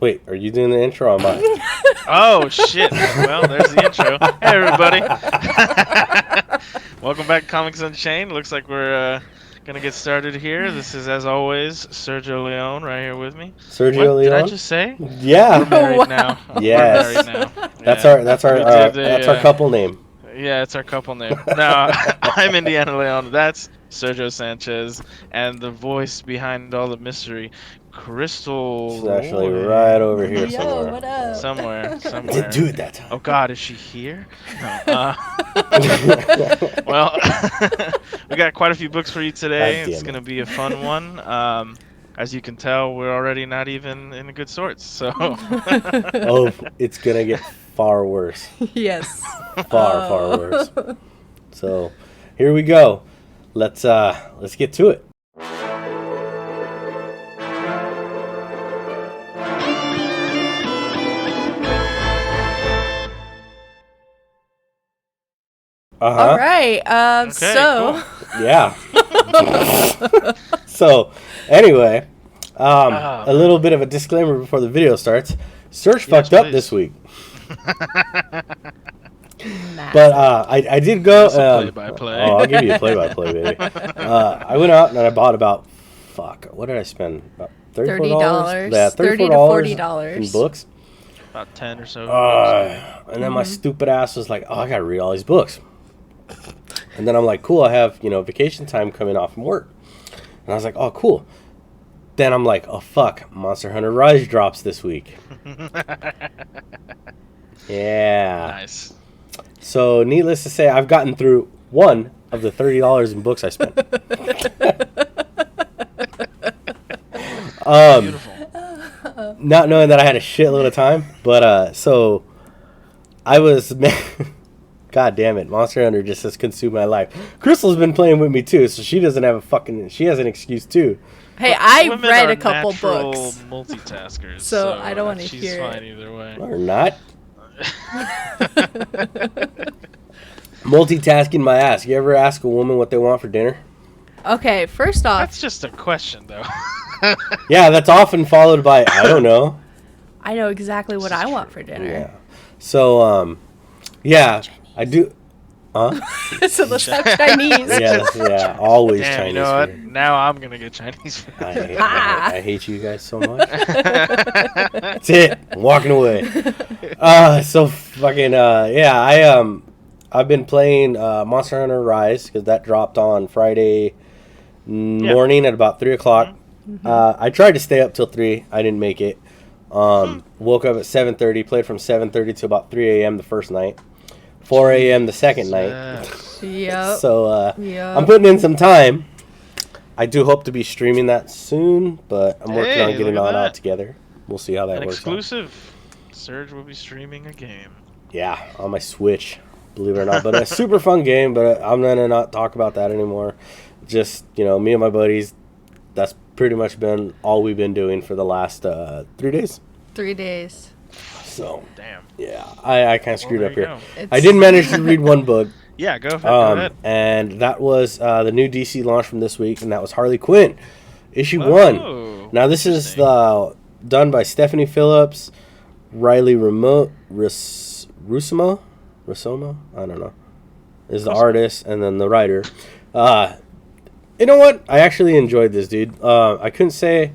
Wait, are you doing the intro or am I? Oh, shit. Well, there's the intro. Hey, everybody. Welcome back to Comics Unchained. Looks like we're going to get started here. This is, as always, Sergio Leone right here with me. Sergio What Leone? did I just say? Yeah. We're married now. Yes. We're married now. That's Yeah. that's our couple name. Yeah, it's our couple name. No, I'm Indiana Leone. That's Sergio Sanchez. And the voice behind all the mystery, Crystal. She's actually right over here Yo, somewhere. what up? Somewhere. I didn't do it that time. Oh God, is she here? No. Well, we got quite a few books for you today. It's going to be a fun one. As you can tell, we're already not even in good sorts. So. Oh, it's going to get far worse. Yes. Far worse. So, here we go. Let's get to it. All right. Okay, Yeah. So, anyway, a little bit of a disclaimer before the video starts. Serge fucked up this week. But I did go. Play-by-play. I'll give you a play-by-play, baby. I went out and I bought about what did I spend? About $34. Yeah, $30 to $40 in books. About 10 or so. And then my stupid ass was like, "Oh, I gotta read all these books." And then I'm like, "Cool, I have vacation time coming off from work." And I was like, "Oh, cool." Then I'm like, "Oh fuck, Monster Hunter Rise drops this week." Yeah. Nice. So, needless to say, I've gotten through one of the $30 in books I spent. Beautiful. Not knowing that I had a shitload of time, but so I was. God damn it, Monster Hunter just has consumed my life. Crystal's been playing with me too, so she doesn't have she has an excuse too. Hey, I Women read are a couple natural books. multitaskers. So I don't wanna she's hear fine it. either way. Or not. Multitasking my ass. You ever ask a woman what they want for dinner? Okay, first off, That's just a question, though. Yeah, that's often followed by, I don't know. I know exactly what I want for dinner. Yeah. So, yeah, I do. Huh? So let's have Chinese. Yeah, always Damn, Chinese you know what? food. Now I'm going to get Chinese food. I hate you guys so much. That's it. I'm walking away. So fucking I've been playing Monster Hunter Rise because that dropped on Friday morning at about 3:00. I tried to stay up till 3. I didn't make it. Woke up at 7:30. Played from 7:30 to about 3 a.m. the first night. 4 a.m. the second night. Yep. So Yep. I'm putting in some time. I do hope to be streaming that soon, but I'm working on getting all out together. We'll see how that An works. exclusive. Serge will be streaming a game. Yeah, on my Switch, believe it or not. But a super fun game, but I'm going to not talk about that anymore. Just, me and my buddies, that's pretty much been all we've been doing for the last 3 days. 3 days. So, Damn. yeah, I kind of screwed up here. It's- I did manage to read one book. Yeah, go ahead. And that was the new DC launch from this week, and that was Harley Quinn, issue 1. Now, this is done by Stephanie Phillips, Riley Russomo? I don't know. Is the artist, and then the writer. You know what? I actually enjoyed this, dude. I couldn't say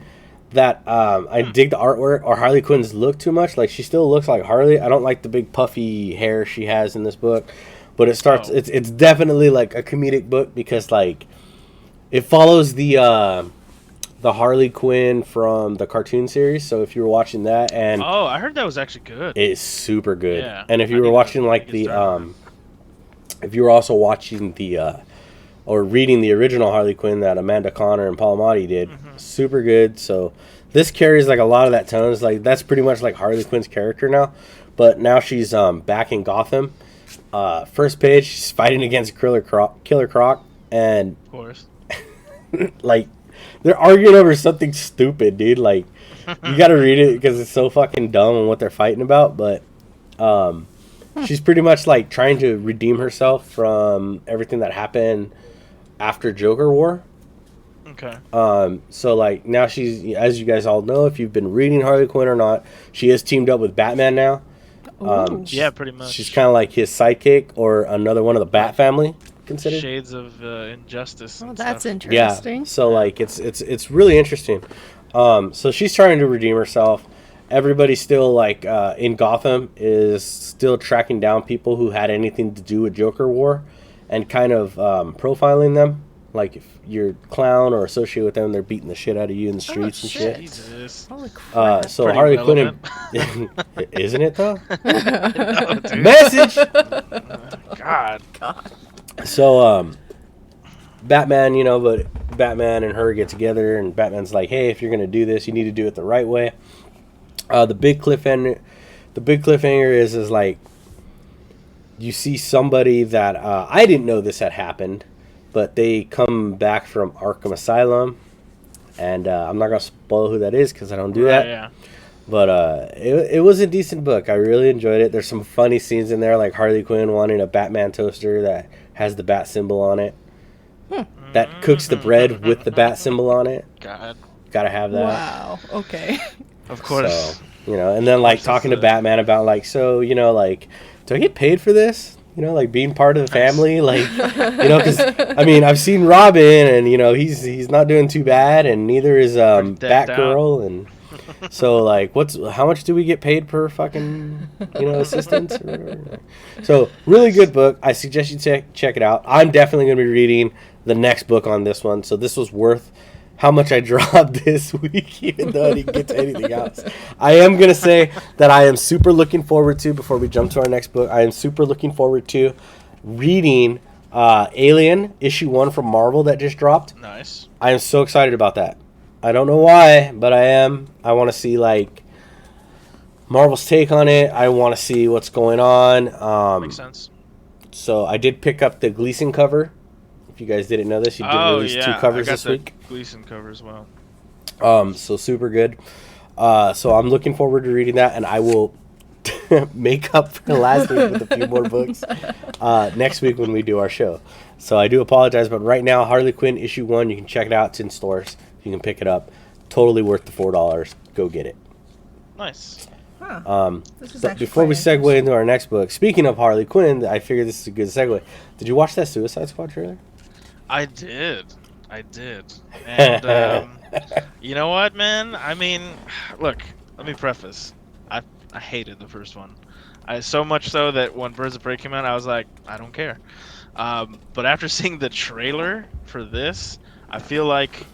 that I dig the artwork or Harley Quinn's look too much. Like, she still looks like Harley. I don't like the big puffy hair she has in this book. But it starts. It's definitely like a comedic book because like it follows the Harley Quinn from the cartoon series. So if you were watching that, and I heard that was actually good. it's super good. Yeah, and if you were watching like if you were also watching or reading the original Harley Quinn that Amanda Conner and Paul Amati did, super good. So this carries like a lot of that tones. Like that's pretty much like Harley Quinn's character now, but now she's back in Gotham. First page, she's fighting against Killer Croc, and Of course. like they're arguing over something stupid, dude. Like you got to read it because it's so fucking dumb and what they're fighting about. But she's pretty much like trying to redeem herself from everything that happened after Joker War. Okay. So like now she's, as you guys all know, if you've been reading Harley Quinn or not, she is teamed up with Batman now. Ooh. Yeah, pretty much. She's kind of like his sidekick or another one of the Bat family, considered. Shades of injustice. Oh, And that's stuff. interesting. Yeah. So like it's really interesting. So she's trying to redeem herself. Everybody still like in Gotham is still tracking down people who had anything to do with Joker War, and kind of profiling them. Like if you're a clown or associated with them, they're beating the shit out of you in the streets and shit. Jesus. Holy crap. So Pretty Harley Quinn, isn't it though? No, dude. Message. God. So Batman, but Batman and her get together, and Batman's like, "Hey, if you're gonna do this, you need to do it the right way." The big cliffhanger is like you see somebody that I didn't know this had happened, but they come back from Arkham Asylum, and I'm not gonna spoil who that is because I don't do that. Yeah. But it was a decent book. I really enjoyed it. There's some funny scenes in there, like Harley Quinn wanting a Batman toaster that has the bat symbol on it. That cooks the bread with the bat symbol on it. God. Gotta have that. Wow. Okay. Of course. So, and then like talking to Batman about like, so, like, do I get paid for this? Like being part of the family, like, because I mean, I've seen Robin, and he's not doing too bad, and neither is Batgirl, and so like, how much do we get paid per fucking assistants or whatever? So really good book. I suggest you check it out. I'm definitely gonna be reading the next book on this one, so this was worth how much I dropped this week, even though I didn't get to anything else. I am going to say that I am super looking forward to, before we jump to our next book, I am super looking forward to reading Alien issue 1 from Marvel that just dropped. Nice. I am so excited about that. I don't know why, but I am. I want to see like Marvel's take on it. I want to see what's going on. Makes sense. So I did pick up the Gleason cover. If you guys didn't know this, he did release 2 covers this week. Gleason cover as well. So super good. So I'm looking forward to reading that, and I will make up for last week with a few more books next week when we do our show. So I do apologize, but right now, Harley Quinn issue 1, you can check it out. It's in stores. You can pick it up. Totally worth the $4. Go get it. Nice. Huh. This is But actually before we quite segue into our next book, speaking of Harley Quinn, I figured this is a good segue. Did you watch that Suicide Squad trailer? I did. And you know what, man? I mean, look, let me preface. I hated the first one. So much so that when Birds of Prey came out, I was like, I don't care. But after seeing the trailer for this, I feel like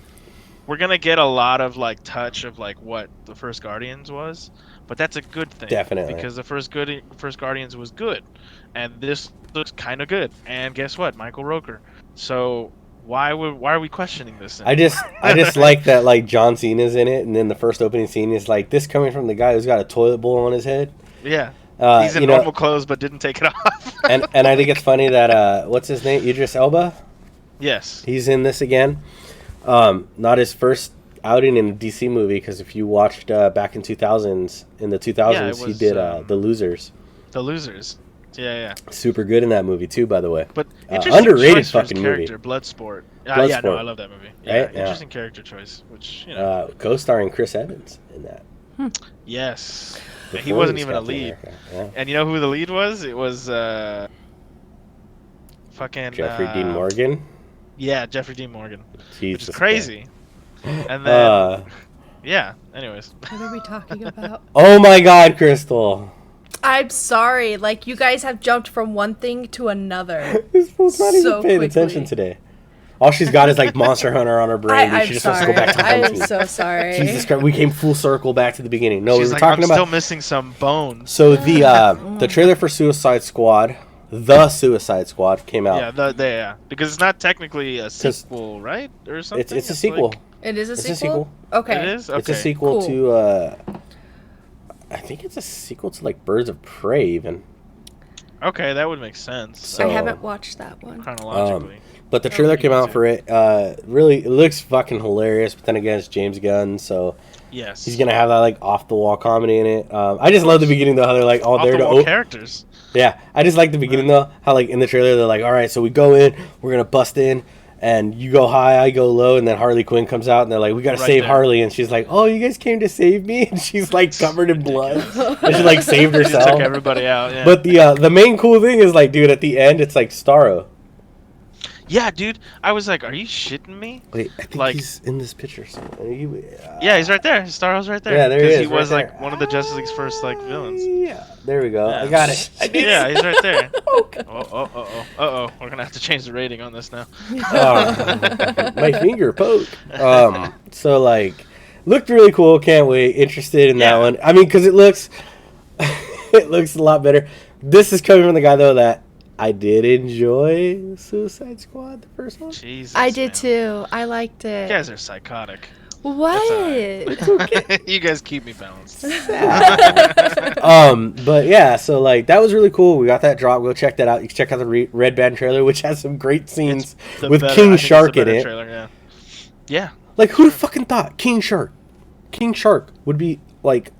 we're gonna get a lot of like touch of like what the first Guardians was, but that's a good thing. Definitely. Because the first Guardians was good, and this looks kind of good. And guess what, Michael Rooker. So why are we questioning this anymore? I just like that like John Cena's in it, and then the first opening scene is like this coming from the guy who's got a toilet bowl on his head. Yeah. He's in normal clothes but didn't take it off. and I think it's funny that what's his name? Idris Elba? Yes. He's in this again. Not his first outing in a DC movie, because if you watched back in the 2000s, he did The Losers. The Losers. Yeah. Super good in that movie too, by the way. But underrated fucking movie. Bloodsport. Bloodsport. Yeah, no, I love that movie. Yeah, Right? interesting character choice, which co-starring Chris Evans in that. Yes. Before He wasn't was even a Captain lead. America. Yeah. And you know who the lead was? It was fucking Jeffrey Dean Morgan. Yeah, Jeffrey Dean Morgan. Jesus which is crazy. And then yeah, anyways. What are we talking about? Oh my God, Crystal. I'm sorry. Like, you guys have jumped from one thing to another. This fool's not even So paying quickly. attention today. All she's got is like Monster Hunter on her brain. I'm She just wants to sorry. go back to I'm hunting. so sorry. Jesus Christ, we came full circle back to the beginning. No, She's we were like, talking I'm about still missing some bones. So the trailer for Suicide Squad, The Suicide Squad, came out. Yeah, because it's not technically a sequel, right, or something. It's a sequel. Like, It is a It's sequel? a sequel. Okay. it is. Okay. It's a sequel Cool. to. I think it's a sequel to like Birds of Prey, even. Okay, that would make sense. So- I haven't watched that one. Chronologically. But the Yeah, trailer we came can out see. for it. Really, it looks fucking hilarious. But then again, it's James Gunn, so Yes. he's gonna have that like off the wall comedy in it. I just love the beginning though, how they're like all there to off-the-wall characters. Yeah, I just like the beginning though, how like in the trailer they're like, all right, so we go in, we're gonna bust in, and you go high, I go low, and then Harley Quinn comes out, and they're like, "We gotta save Harley," and she's like, "Oh, you guys came to save me?" And she's like covered in blood, and she like saved herself. Took everybody out. Yeah. But the main cool thing is like, dude, at the end, it's like Starro. Yeah, dude. I was like, are you shitting me? Wait, I think he's in this picture somewhere. Yeah, he's right there. Starro's right there. Yeah, there he is. He was right like one of the Justice League's first like villains. Yeah, there we go. Yeah. I got it. Yeah, he's right there. Oh. We're gonna have to change the rating on this now. My finger poke. So like, looked really cool. Can't wait. Interested in that one. I mean, because it looks a lot better. This is coming from the guy though that I did enjoy Suicide Squad, the first one. Jesus, I did too. I liked it. You guys are psychotic. What? It's okay. You guys keep me balanced. But yeah, so like that was really cool. We got that drop. Go check that out. You can check out the Red Band trailer, which has some great scenes with King Shark in it. Trailer, yeah. Like who'd have fucking thought King Shark would be like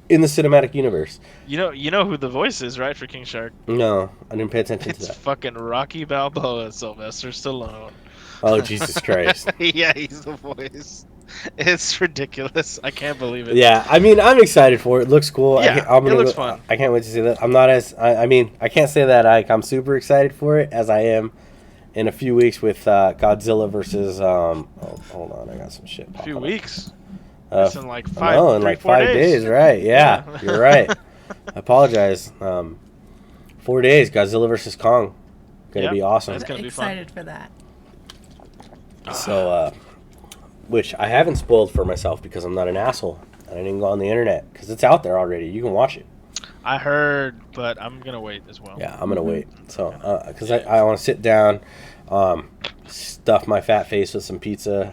in the cinematic universe? You know who the voice is, right, for King Shark? No, I didn't pay attention to It's that. fucking Rocky Balboa, Sylvester Stallone. Oh, Jesus Christ. Yeah, he's the voice. It's ridiculous. I can't believe it. Yeah, I mean, I'm excited for it. It looks cool. Yeah, it looks fun. I can't wait to see that. I'm not as... I mean, I can't say that I'm super excited for it as I am in a few weeks with Godzilla versus... hold on, I got some shit popping A few up. weeks? That's in like 5 No, in like 5 days, right. Yeah, you're right. I apologize. 4 days, Godzilla versus Kong. Gonna be awesome. That's gonna be fun. Excited for that. So, which I haven't spoiled for myself because I'm not an asshole. And I didn't go on the internet because it's out there already. You can watch it. I heard, but I'm gonna wait as well. Yeah, I'm gonna wait. So, because I want to sit down, stuff my fat face with some pizza.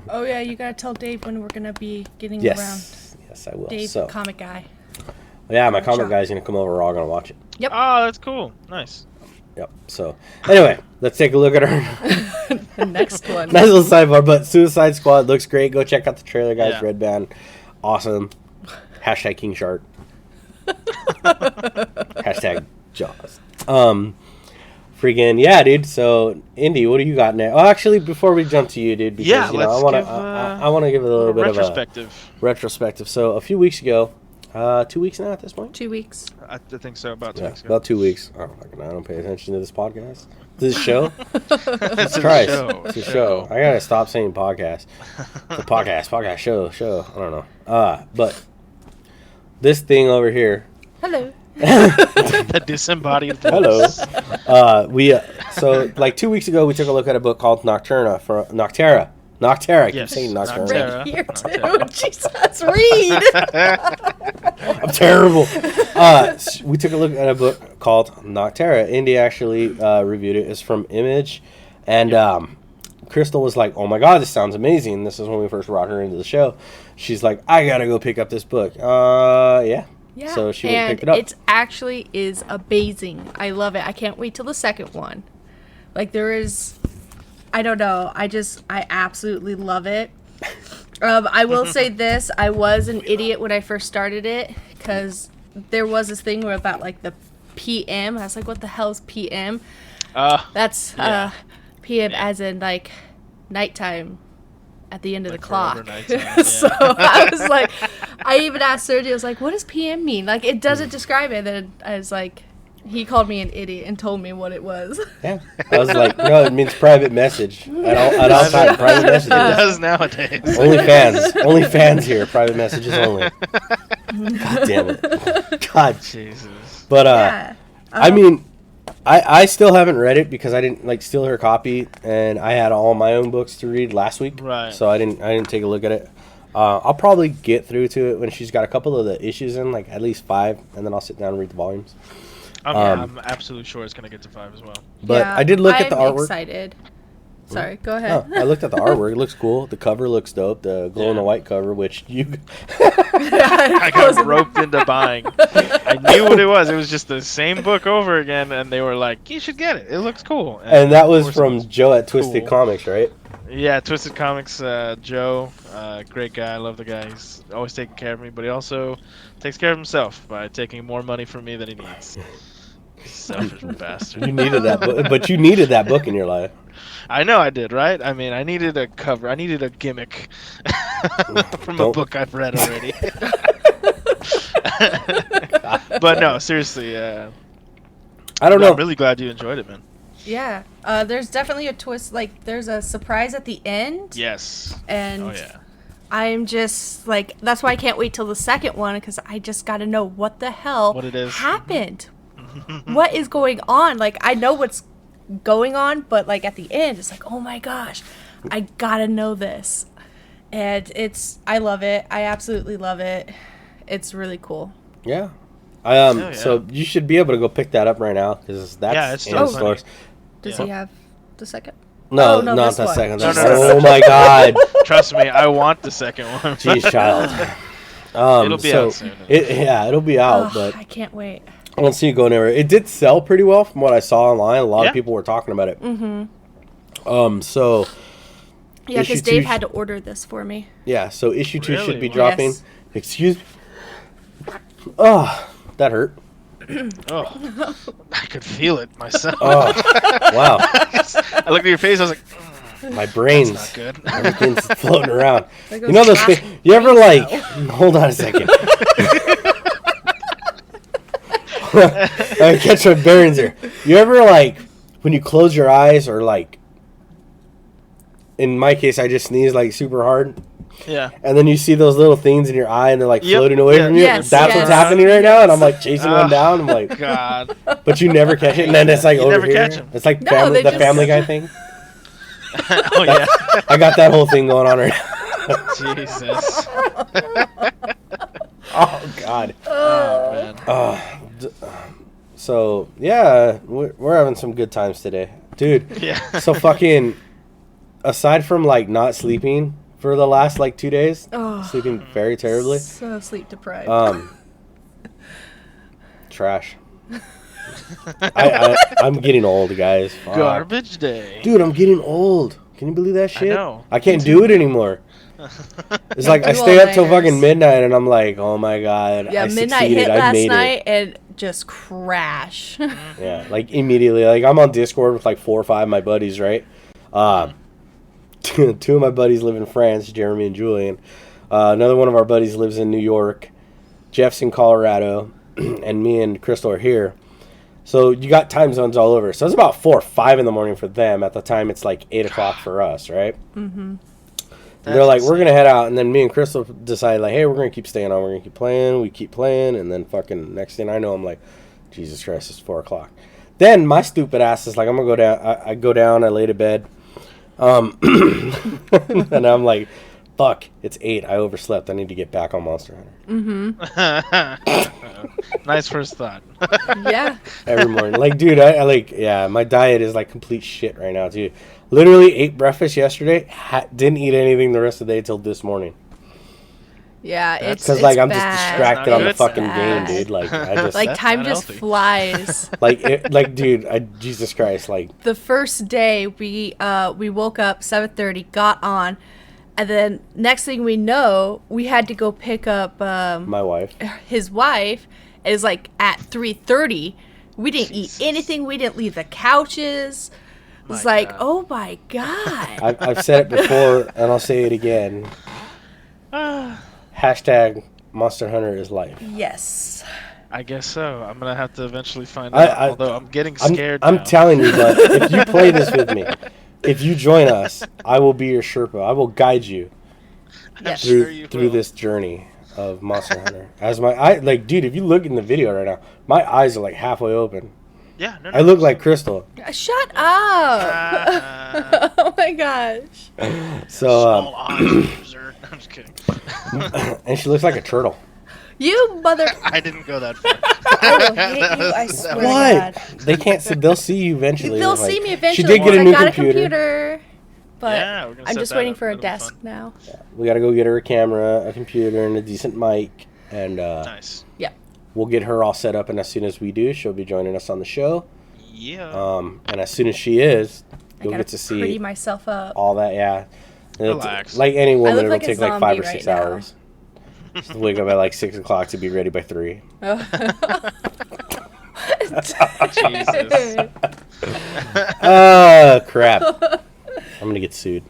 Oh yeah, you gotta tell Dave when we're gonna be getting around. Yes, I will. Dave, so, comic guy. yeah, my comic guy's gonna come over. We're all gonna watch it. Yep. Oh, that's cool. Nice. Yep. So, anyway, let's take a look at our The next one. nice little sidebar. But Suicide Squad looks great. Go check out the trailer, guys. Yeah. Red Band, awesome. Hashtag King Shark. Hashtag Jaws. Freaking yeah, dude. So, Indy, what do you got now? Oh, actually, before we jump to you, dude, because Yeah, you know, I want to give a little bit retrospective. of a retrospective. So, a few weeks ago, 2 weeks now at this point. 2 weeks. I think so. About 2 weeks ago. About 2 weeks. Oh, fucking, I don't pay attention to this podcast. This show. It's a Christ, show. it's a show. I gotta stop saying podcast. The podcast, show. I don't know. But this thing over here. Hello. The disembodied voice. Hello. So like 2 weeks ago, we took a look at a book called Nocterra. I keep saying Nocterra. Right here too. Jesus, read. I'm terrible. We took a look at a book called Nocterra. Indy actually reviewed it. It's from Image, and Crystal was like, "Oh my god, this sounds amazing." This is when we first brought her into the show. She's like, "I gotta go pick up this book." Yeah. Yeah. So she went and picked it up. It actually is amazing. I love it. I can't wait till the second one. Like there is, I don't know. I absolutely love it. I will say this. I was an idiot when I first started it because there was this thing where about like the PM. I was like, what the hell is PM? That's PM as in like nighttime at the end of the clock. So I was like, I even asked Sergio, I was like, what does PM mean? Like, it doesn't describe it. Then I was like, he called me an idiot and told me what it was. Yeah. I was like, no, it means private message. At all times, private messages. It does nowadays. Only fans here. Private messages only. God damn it. God. Jesus. But, I mean, I still haven't read it because I didn't steal her copy, and I had all my own books to read last week. Right. So I didn't take a look at it. I'll probably get through to it when she's got a couple of the issues in, like at least 5, and then I'll sit down and read the volumes. I'm absolutely sure it's gonna get to 5 as well. But I did look at the artwork. I'm excited. Sorry, go ahead. I looked at the artwork. It looks cool. The cover looks dope. The glow in the white cover, which you... I got roped into buying. I knew what it was. It was just the same book over again, and they were like, you should get it. It looks cool. And that was from Joe at Twisted Comics, right? Yeah, Twisted Comics, Joe, great guy. I love the guy. He's always taking care of me, but he also takes care of himself by taking more money from me than he needs. Selfish bastard. You needed that book, but you needed that book in your life. I know I did, right? I mean, I needed a cover. I needed a gimmick from a book I've read already. But no, seriously. I don't know. I'm really glad you enjoyed it, man. Yeah. There's definitely a twist. Like, there's a surprise at the end. Yes. And oh yeah. I'm just like, that's why I can't wait till the second one, because I just got to know what the hell What it is. happened. What is going on? Like, I know what's going on, but like at the end, it's like, oh my gosh, I gotta know this. And I love it. I absolutely love it. It's really cool. Yeah. Yeah. So you should be able to go pick that up right now because that's it's in still stores. Does he have the second? No, Oh, no, not this the one. second. No, Oh my god. Trust me, I want the second one. Jeez, child. It'll be out soon. It'll be out, Oh, but I can't wait. I don't see it going anywhere. It did sell pretty well from what I saw online. A lot of people were talking about it. Mm-hmm. So Yeah, issue because Dave 2 had to order this for me. yeah, so issue 2 should Really? be dropping. Yes. Excuse me. Oh, that hurt. Oh, I could feel it myself. Oh, wow. I looked at your face. I was like, My brain's that's not good. everything's floating around. There You goes know those half things? You ever like? Hold on a second. I catch my bearings here. You ever like when you close your eyes or like? In my case, I just sneeze like super hard, Yeah. and then you see those little things in your eye, and they're like Yep. floating away Yeah. from you. Yes, That's what's yes. happening right now, and I'm like chasing one Oh, down. I'm like, God. but you never catch it, and then it's like You over never here. catch 'em. It's like No, family, they the just- Family Guy thing. Oh yeah. I got that whole thing going on right now. Jesus. Oh God. Oh man. So yeah, we're having some good times today, dude. Yeah. So fucking, aside from like not sleeping for the last like 2 days, Oh, sleeping very terribly. so sleep deprived. Trash. I'm getting old, guys. Fuck. Garbage day. Dude, I'm getting old. Can you believe that shit? know. I can't do it anymore. It's like I Do stay up till all-nighters. fucking midnight, and I'm like, oh my god, yeah, I midnight succeeded. hit I last made night and just crash. Yeah, like immediately. Like I'm on Discord with like 4 or 5 of my buddies, right? Two of my buddies live in France, Jeremy and Julian. Another one of our buddies lives in New York. Jeff's in Colorado, and me and Crystal are here. So you got time zones all over. So it's about 4 or 5 in the morning for them. At the time, it's like 8 o'clock for us, right? Mm-hmm. They're like, we're gonna head out, and then me and Crystal decide like, hey, we're gonna keep staying on. We're gonna keep playing. We keep playing, and then fucking next thing I know, I'm like, Jesus Christ, it's 4 o'clock. Then my stupid ass is like, I'm gonna go down. I go down. I lay to bed. And I'm like, fuck, it's 8. I overslept. I need to get back on Monster Hunter. Nice first thought. Yeah. Every morning. Like, dude, I like, yeah, my diet is like complete shit right now, dude. Literally ate breakfast yesterday, didn't eat anything the rest of the day till this morning. Yeah, it's Because, like, I'm bad. just distracted on the It's fucking bad. game, dude. Like, I just, Like, That's time not just healthy. flies. like, dude, Jesus Christ, like, The first day we woke up 7:30, got on, and then next thing we know, we had to go pick up my wife. his wife. It was like at 3:30. We didn't Jesus. eat anything. We didn't leave the couches. It was My like, God. oh my god. I've said it before, and I'll say it again. Hashtag Monster Hunter is life. Yes. I guess so. I'm gonna have to eventually find I- out. Although I'm getting I'm, scared. I'm now. telling you, but if you play this with me, if you join us, I will be your Sherpa. I will guide you Yes. through Sure you through will. this journey of Monster Hunter. As like, dude, if you look in the video right now, my eyes are like halfway open. Yeah. No, I look like Crystal. Shut up. Oh my gosh. So, Small eyes, loser. I'm just kidding. and she looks like a turtle. You mother. I didn't go that far. I will hate you. I swear to What? God. They can't see. They'll see you eventually. They'll Like, see me eventually. She did get a I new got a computer. computer. But Yeah, we're gonna I'm set just that waiting up. for a That'll be desk fun. now. We got to go get her a camera, a computer, and a decent mic, and Nice. Yeah. we'll get her all set up. And as soon as we do, she'll be joining us on the show. Yeah. And as soon as she is, I you'll gotta get to see pretty myself up. all that. Yeah. It's- Relax. Like any woman, look it'll like a take like zombie 5 or right 6 now. hours. Just wake up at like 6 o'clock to be ready by 3. Jesus. Oh, crap. I'm going to get sued.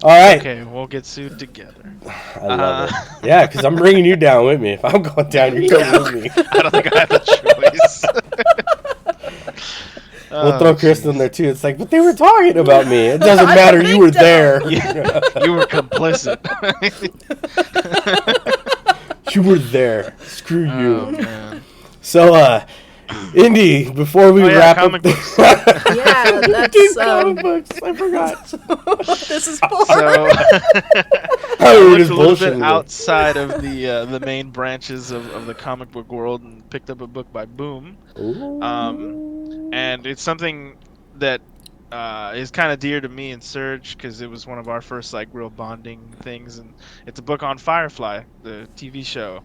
All right. Okay, we'll get sued together. I love it. Yeah, because I'm bringing you down with me. If I'm going down, you're going with me. I don't think I have a choice. We'll throw Chris in there, too. It's like, but they were talking about me. It doesn't matter. You were there. You were complicit. You were there. Screw you. Oh, man. So, Indy, before we wrap comic up... books. Yeah, that's comic books. I forgot. this is boring. So, I I was looked a little bit bullshitting. outside of the main branches of the comic book world and picked up a book by Boom. Ooh. And it's something that is kind of dear to me and Serge because it was one of our first like real bonding things, and it's a book on Firefly, the TV show.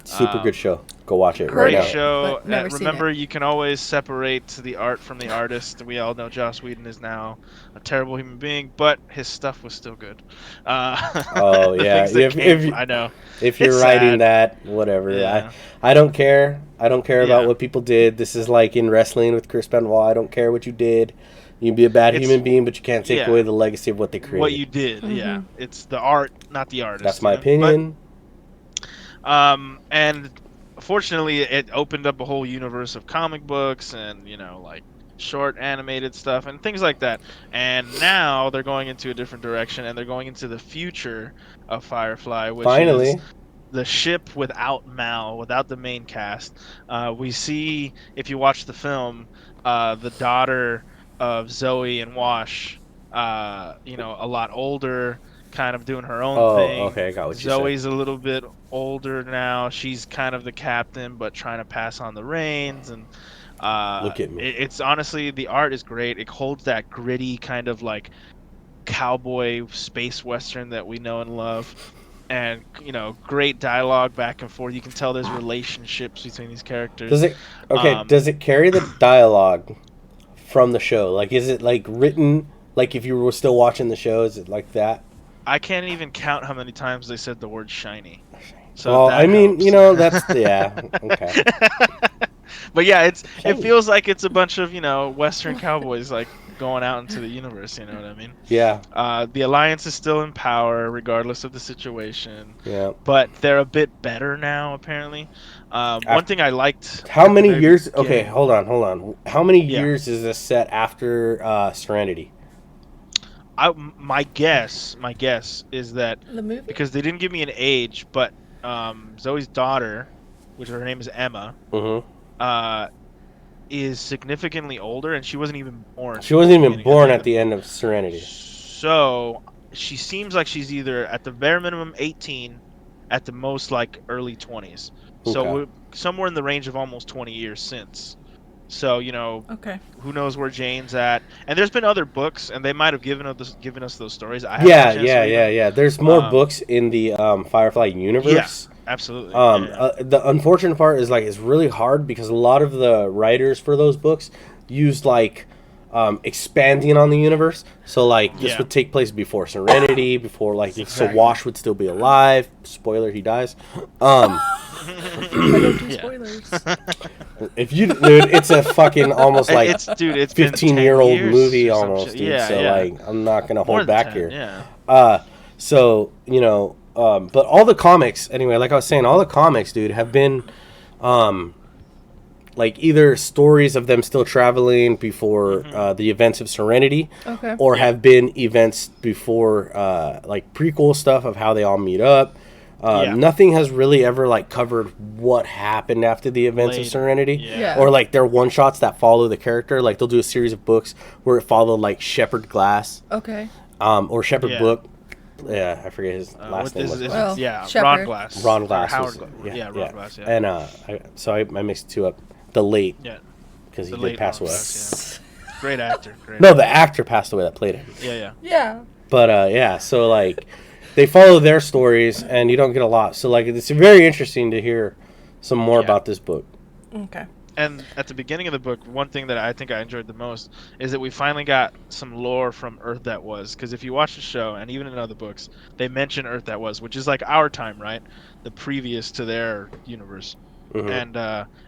Super good show. Go watch it right Great now. show. But never seen Remember, it. you can always separate the art from the artist. We all know Joss Whedon is now a terrible human being, but his stuff was still good. Oh the yeah, things that if came- I know. if you're It's writing sad. that, whatever. Yeah. I don't care. I don't care about Yeah. what people did. This is like in wrestling with Chris Benoit. I don't care what you did. You can be a bad It's- human being, but you can't take yeah. away the legacy of what they created. What you did, yeah. It's the art, not the artist. That's my you know? opinion. And fortunately, it opened up a whole universe of comic books and like short animated stuff and things like that. And now they're going into a different direction, and they're going into the future of Firefly, which Finally. is the ship without Mal, without the main cast. We see, if you watch the film, the daughter of Zoe and Wash, a lot older, kind of doing her own thing. Okay, I got what you said. Zoe's a little bit older now. She's kind of the captain, but trying to pass on the reins. And Look at me. It's honestly, the art is great. It holds that gritty kind of like cowboy space western that we know and love. And great dialogue back and forth. You can tell there's relationships between these characters. Does it carry the dialogue from the show? Like, is it like written like if you were still watching the show? Is it like that? I can't even count how many times they said the word shiny. So Well, that I mean, helps. that's yeah. Okay. But yeah, it Shiny. feels like it's a bunch of Western cowboys like going out into the universe. You know what I mean? Yeah. The Alliance is still in power regardless of the situation, Yeah. but they're a bit better now apparently. One thing I liked. How at the many very years? Okay, beginning- hold on. How many Yeah. years is this set after Serenity? My guess is that The movie? because they didn't give me an age, but Zoe's daughter, which her name is Emma, Mm-hmm. is significantly older, and she wasn't even born. She wasn't even beginning. born at the end of Serenity. So she seems like she's either at the bare minimum 18, at the most like early 20s. So Okay. we're somewhere in the range of almost 20 years since. So Okay. who knows where Jane's at? And there's been other books, and they might have given us those stories. I haven't had a chance to read them. Yeah. There's more Um, books in the Firefly universe. Absolutely. The unfortunate part is like it's really hard because a lot of the writers for those books used like expanding on the universe. So like this Yeah. would take place before Serenity, before like so Exactly. Wash would still be alive. Spoiler, he dies. I don't do Yeah. spoilers. If you dude, it's a fucking almost like it's been 15-year-old 10 years movie or some almost, shit. dude. Yeah, So yeah. like I'm not gonna More hold than back 10, here. Yeah. So but all the comics anyway, like I was saying, all the comics, dude, have been like either stories of them still traveling before the events of Serenity, Okay. or Yeah. have been events before like prequel stuff of how they all meet up. Yeah. Nothing has really ever like covered what happened after the events of Later. Serenity, Yeah. or like they're one shots that follow the character. Like they'll do a series of books where it followed like Shepherd Glass, Okay. or Shepherd Yeah. Book. Yeah, I forget his last What name. is Was it? Well, Yeah, Ron Shepherd. Glass. Ron Or Glass. Howard was- Glass. Yeah, Ron Glass. Yeah. And I mixed two up. The late, Yeah. because he The did late pass Ron away. Glass, yeah. Great actor. Great. No, the actor passed away that played him. Yeah. Yeah. But yeah, so like they follow their stories, and you don't get a lot. So like it's very interesting to hear some more Yeah. about this book. Okay. And at the beginning of the book, one thing that I think I enjoyed the most is that we finally got some lore from Earth That Was. Because if you watch the show, and even in other books, they mention Earth That Was, which is like our time, right? The previous to their universe. and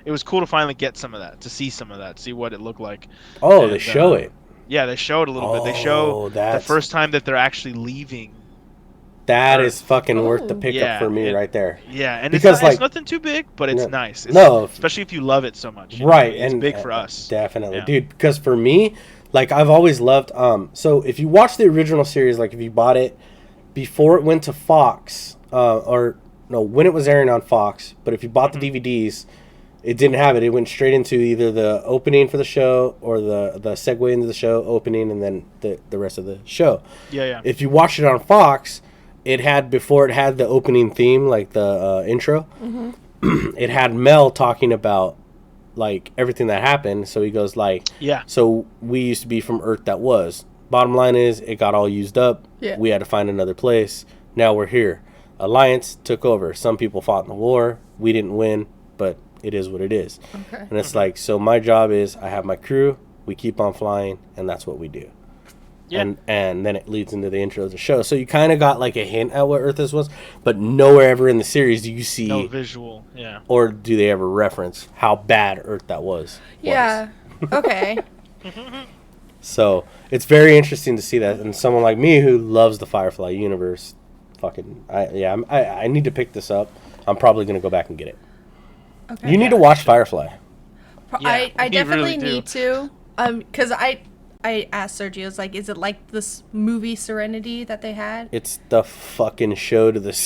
it was cool to finally get some of that, to see some of that, see what it looked like. Oh, and, they show it. Yeah, they show it a little bit. They show the first time that they're actually leaving. That is fucking worth the pickup for me right there. Yeah, and because it's nothing too big, but it's nice. Especially if you love it so much. Right, it's big for us. Definitely, dude. Because for me, like I've always loved. So if you watch the original series, like if you bought it before it went to Fox, when it was airing on Fox, but if you bought the DVDs, it didn't have it. It went straight into either the opening for the show or the segue into the show opening, and then the rest of the show. Yeah. If you watched it on Fox, it had the opening theme, like the intro. It had Mel talking about like everything that happened. So he goes like, so we used to be from Earth that was. Bottom line is, it got all used up. Yeah. We had to find another place. Now we're here. Alliance took over. Some people fought in the war. We didn't win, but it is what it is. Okay. And it's like, so my job is, I have my crew. We keep on flying, and that's what we do. Yeah. And then it leads into the intro of the show. So you kind of got like a hint at what Earth this was, but nowhere ever in the series do you see no visual, or do they ever reference how bad Earth that was. Yeah. Okay. So it's very interesting to see that, and someone like me who loves the Firefly universe, I need to pick this up. I'm probably gonna go back and get it. Okay. You need to watch Firefly. I definitely need to, because I asked Sergio, I was like, is it like this movie Serenity that they had? It's the fucking show to the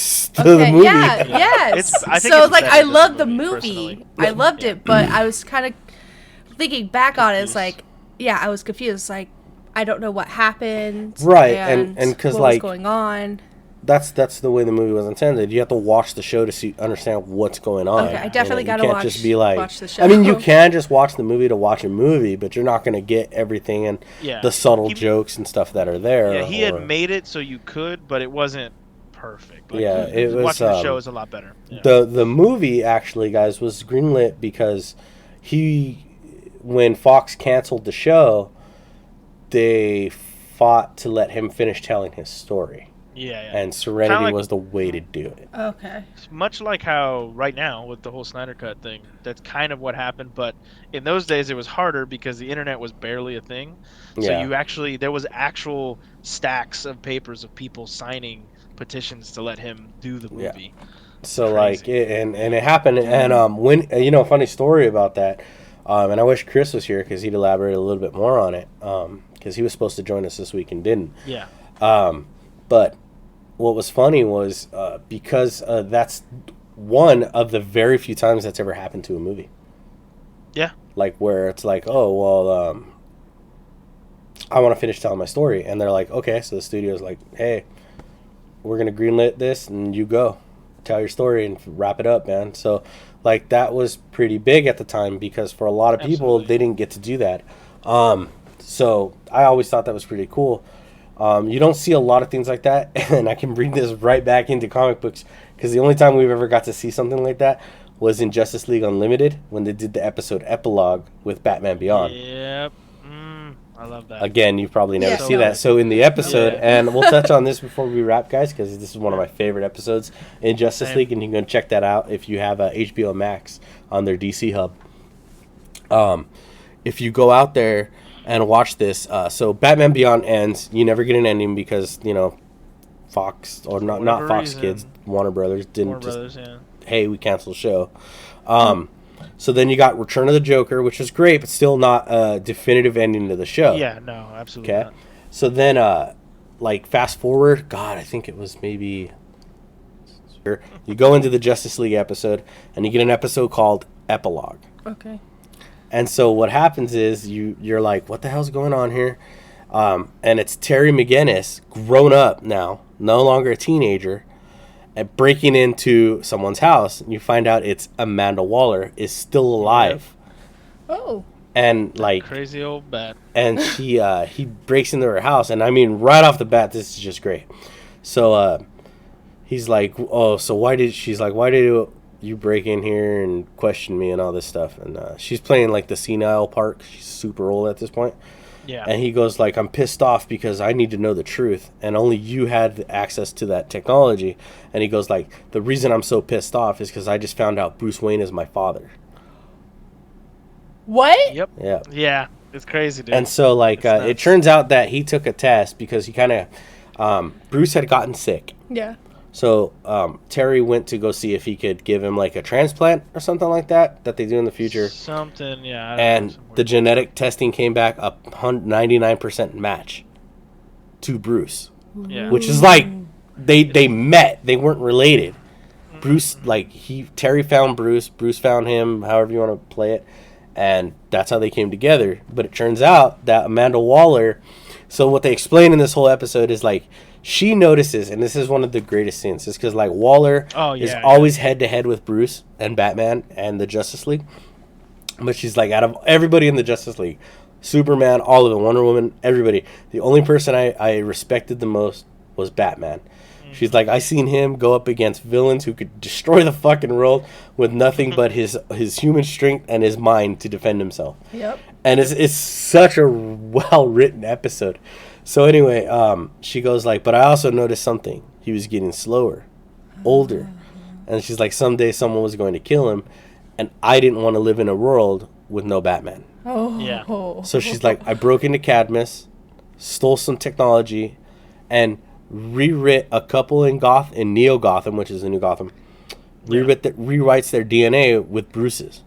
movie. Yeah, yes. So, like, I loved the movie. I loved it, but I was kind of thinking back on it. It's like, I was confused. Like, I don't know what happened. Right, and because, like, what's going on. That's the way the movie was intended. You have to watch the show to understand what's going on. Okay, I definitely gotta watch. Just be like, watch the show. I mean, you can just watch the movie to watch a movie, but you're not gonna get everything and the subtle jokes and stuff that are there. Yeah, he had made it so you could, but it wasn't perfect. Like, it was. Watching the show is a lot better. Yeah. The movie actually, guys, was greenlit because when Fox canceled the show, they fought to let him finish telling his story. Yeah. And Serenity was the way to do it. Okay. It's much like how right now with the whole Snyder Cut thing, that's kind of what happened. But in those days, it was harder because the internet was barely a thing. So there was actual stacks of papers of people signing petitions to let him do the movie. Yeah. So like, and it happened. And when funny story about that. And I wish Chris was here because he'd elaborate a little bit more on it. Because he was supposed to join us this week and didn't. Yeah. But what was funny was because that's one of the very few times that's ever happened to a movie. Yeah. Like where it's like, oh, well, I want to finish telling my story. And they're like, okay. So the studio's like, hey, we're going to greenlit this and you go. Tell your story and wrap it up, man. So like that was pretty big at the time because for a lot of people, they didn't get to do that. So I always thought that was pretty cool. You don't see a lot of things like that, and I can bring this right back into comic books because the only time we've ever got to see something like that was in Justice League Unlimited when they did the episode Epilogue with Batman Beyond. Yep. I love that. Again, you probably never see that. So in the episode, and we'll touch on this before we wrap, guys, because this is one of my favorite episodes in Justice League, and you can go check that out if you have HBO Max on their DC hub. If you go out there and watch this, so Batman Beyond ends, you never get an ending because, Fox, or not Fox Kids, Warner Brothers didn't hey, we canceled the show. So then you got Return of the Joker, which is great, but still not a definitive ending to the show. Yeah, no, absolutely not. So then, fast forward, God, I think it was maybe... You go into the Justice League episode, and you get an episode called Epilogue. Okay. And so what happens is you're like, what the hell's going on here? And it's Terry McGinnis, grown up now, no longer a teenager, and breaking into someone's house. And you find out it's Amanda Waller is still alive. Oh. And like crazy old bat. And he breaks into her house, and I mean right off the bat, this is just great. So he's like, oh, so why did you break in here and question me and all this stuff? And she's playing like the senile part. She's super old at this point. Yeah. And he goes like, I'm pissed off because I need to know the truth, and only you had access to that technology. And he goes like, the reason I'm so pissed off is because I just found out Bruce Wayne is my father. What? Yep. Yeah. Yeah. It's crazy, dude. And so like it turns out that he took a test because he kind of Bruce had gotten sick. Yeah. So Terry went to go see if he could give him like a transplant or something like that they do in the future. Something, yeah. And the genetic testing came back a 99% match to Bruce. Yeah. Which is like they met. They weren't related. Bruce, like Terry found Bruce found him, however you want to play it, and that's how they came together. But it turns out that Amanda Waller, so what they explain in this whole episode is like she notices, and this is one of the greatest scenes, is because like Waller is always head to head with Bruce and Batman and the Justice League. But she's like, out of everybody in the Justice League, Superman, all of them, Wonder Woman, everybody, the only person I respected the most was Batman. She's like, I seen him go up against villains who could destroy the fucking world with nothing but his human strength and his mind to defend himself. Yep. And it's such a well-written episode. So anyway, she goes like, but I also noticed something. He was getting slower, older. And she's like, someday someone was going to kill him, and I didn't want to live in a world with no Batman. Oh. Yeah. So she's like, I broke into Cadmus, stole some technology, and rewrit a couple in Neo Gotham, which is the new Gotham, rewrites their DNA with Bruce's,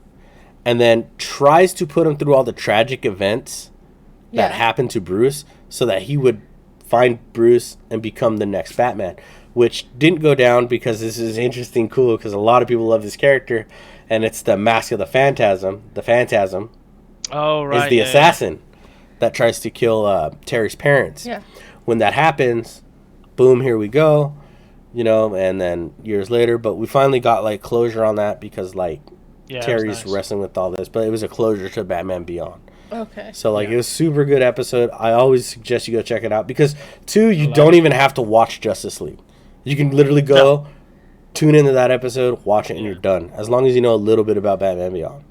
and then tries to put him through all the tragic events that happened to Bruce so that he would find Bruce and become the next Batman, which didn't go down because this is interesting, cool, because a lot of people love this character, and it's the Mask of the Phantasm. The Phantasm is the assassin that tries to kill Terry's parents. Yeah. When that happens, boom, here we go, and then years later, but we finally got like closure on that because like Terry's wrestling with all this, but it was a closure to Batman Beyond. Okay. So like it was a super good episode. I always suggest you go check it out because you don't even have to watch Justice League. You can literally go tune into that episode, watch it, and you're done. As long as you know a little bit about Batman Beyond.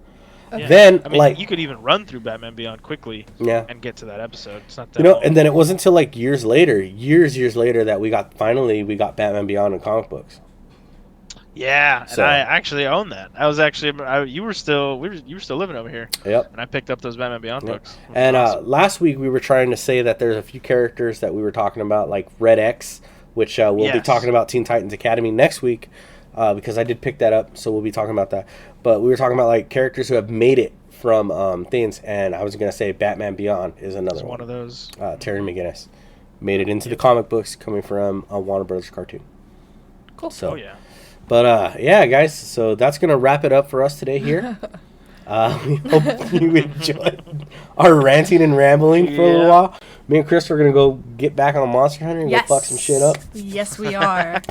Yeah. Then, I mean, like, you could even run through Batman Beyond quickly and get to that episode. It's not that long. And then it wasn't until like years later that we got Batman Beyond in comic books. Yeah, so, and I actually own that. I was actually you were still living over here. Yep. And I picked up those Batman Beyond books. And awesome. Last week we were trying to say that there's a few characters that we were talking about, like Red X, which we'll be talking about Teen Titans Academy next week. Because I did pick that up, so we'll be talking about that. But we were talking about like characters who have made it from things, and I was gonna say Batman Beyond is another one. One of those. Terry McGinnis made it into the comic books, coming from a Warner Brothers cartoon. Cool. So, but yeah, guys. So that's gonna wrap it up for us today here. We hope you enjoyed our ranting and rambling for a little while. Me and Chris are gonna go get back on the Monster Hunter and go fuck some shit up. Yes, we are.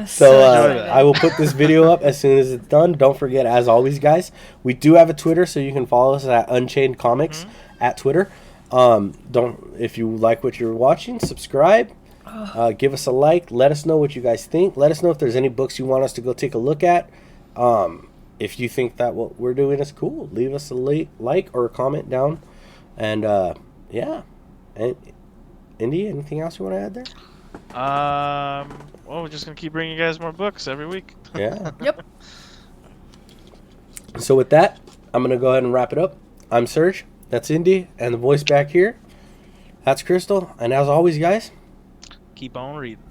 So I will put this video up as soon as it's done. Don't forget, as always, guys, we do have a Twitter, so you can follow us at Unchained Comics at Twitter. If you like what you're watching, subscribe. Give us a like. Let us know what you guys think. Let us know if there's any books you want us to go take a look at. If you think that what we're doing is cool, leave us a like or a comment down. And yeah. And Indy, anything else you want to add there? Well, we're just gonna keep bringing you guys more books every week. Yeah. Yep. So with that, I'm gonna go ahead and wrap it up. I'm Serge. That's Indy, and the voice back here, that's Crystal. And as always, guys, keep on reading.